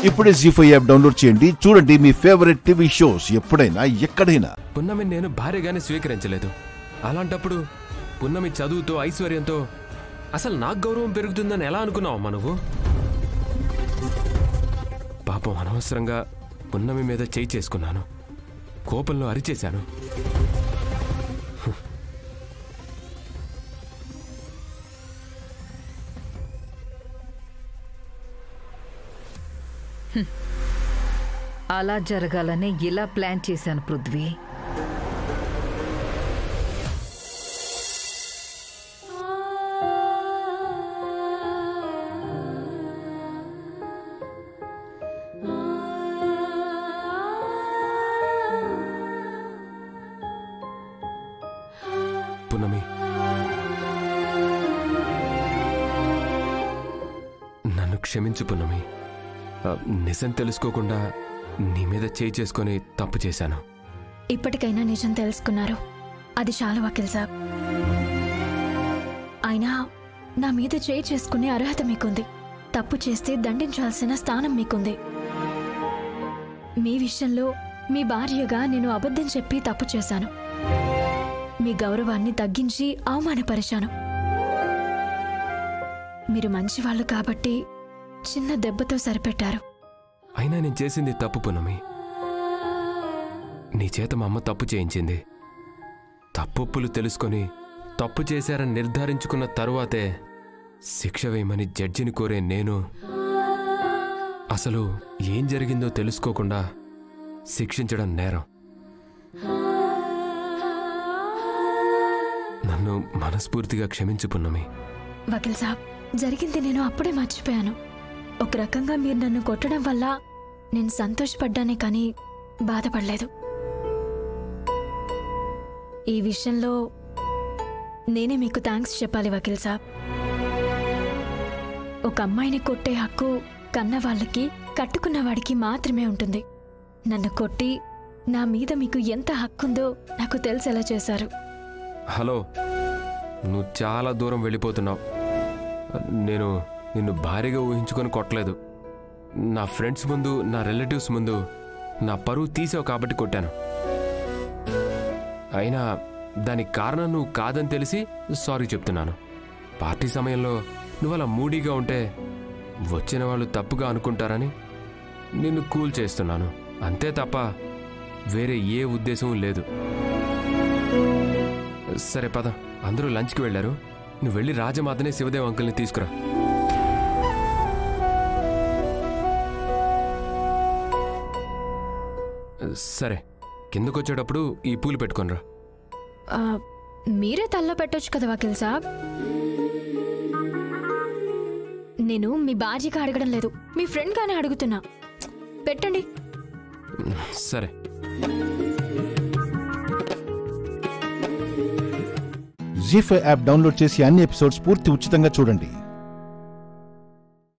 ఇప్పుడే జీ5 app download చేయండి. చూడండి మీ ఫేవరెట్ టీవీ షోస్ ఎప్పుడైనా ఎక్కడైనా. పున్నమి నేను భార్యగానే స్వీకరించలేదు. అలాంటప్పుడు పున్నమి చదువుతో ఐశ్వర్యంతో అసలు నాకు గౌరవం పెరుగుతుందని ఎలా అనుకున్నావమ్మా నువ్వు? పాపం అనవసరంగా పున్నమి మీద చేయి చేసుకున్నాను. కోపంలో అరిచేశాను. అలా జరగాలని ఇలా ప్లాన్ చేశాను పృథ్వీ. పున్నమి, నన్ను క్షమించు పున్నమి. నిజం తెలుసుకోకుండా నీ మీద చేయి చేసుకొని తప్పు చేశాను. ఇప్పటికైనా నిజం తెలుసుకున్నారు, అది చాలు వకీల్ సాబ్. అయినా నా మీద చేయి చేసుకునే అర్హత మీకుంది. తప్పు చేస్తే దండించాల్సిన స్థానం మీకుంది. మీ విషయంలో మీ భార్యగా నేను అబద్ధం చెప్పి తప్పు చేశాను. మీ గౌరవాన్ని తగ్గించి అవమానపరిచాను. మీరు మంచివాళ్ళు కాబట్టి చిన్న దెబ్బతో సరిపెట్టారు. అయినా నేను చేసింది తప్పు పున్నమి. నీ చేత మా అమ్మ తప్పు చేయించింది. తప్పులు తెలుసుకొని తప్పు చేశారని నిర్ధారించుకున్న తరువాతే శిక్ష వేయమని జడ్జిని కోరే నేను అసలు ఏం జరిగిందో తెలుసుకోకుండా శిక్షించడం నేరం. నన్ను మనస్ఫూర్తిగా క్షమించు పున్నమి. వకీల్ సాబ్, జరిగింది నేను అప్పుడే మర్చిపోయాను. ఒక రకంగా మీరు నన్ను కొట్టడం వల్ల నేను సంతోషపడ్డానే కానీ బాధపడలేదు. ఈ విషయంలో నేనే మీకు థ్యాంక్స్ చెప్పాలి వకీల్ సాబ్. ఒక అమ్మాయిని కొట్టే హక్కు కన్నవాళ్ళకి, కట్టుకున్నవాడికి మాత్రమే ఉంటుంది. నన్ను కొట్టి నా మీద మీకు ఎంత హక్కుందో నాకు తెలిసేలా చేశారు. హలో, నువ్వు చాలా దూరం వెళ్ళిపోతున్నావు. నేను నిన్ను భారీగా ఊహించుకొని కొట్టలేదు. నా ఫ్రెండ్స్ ముందు, నా రిలేటివ్స్ ముందు నా పరువు తీసావు కాబట్టి కొట్టాను. అయినా దానికి కారణం నువ్వు కాదని తెలిసి సారీ చెప్తున్నాను. పార్టీ సమయంలో నువ్వు అలా మూడీగా ఉంటే వచ్చిన వాళ్ళు తప్పుగా అనుకుంటారని నిన్ను కూల్ చేస్తున్నాను. అంతే తప్ప వేరే ఏ ఉద్దేశం లేదు. సరే పద, అందరూ లంచ్కి వెళ్ళారు. నువ్వు వెళ్ళి రాజమాతనే శివదేవ్ అంకుల్ని తీసుకురా. సరే, కిందకొచ్చేటప్పుడు ఈ పూలు పెట్టుకొనిరా. మీరే తల్లో పెట్టొచ్చు కదా వకీల్ సాబ్. నేను మీ భార్యగా అడగడం లేదు, మీ ఫ్రెండ్ గానే అడుగుతున్నా. పెట్టండి. సరే. జీ5 యాప్ డౌన్లోడ్ చేసి అన్ని ఎపిసోడ్స్ పూర్తి ఉచితంగా చూడండి.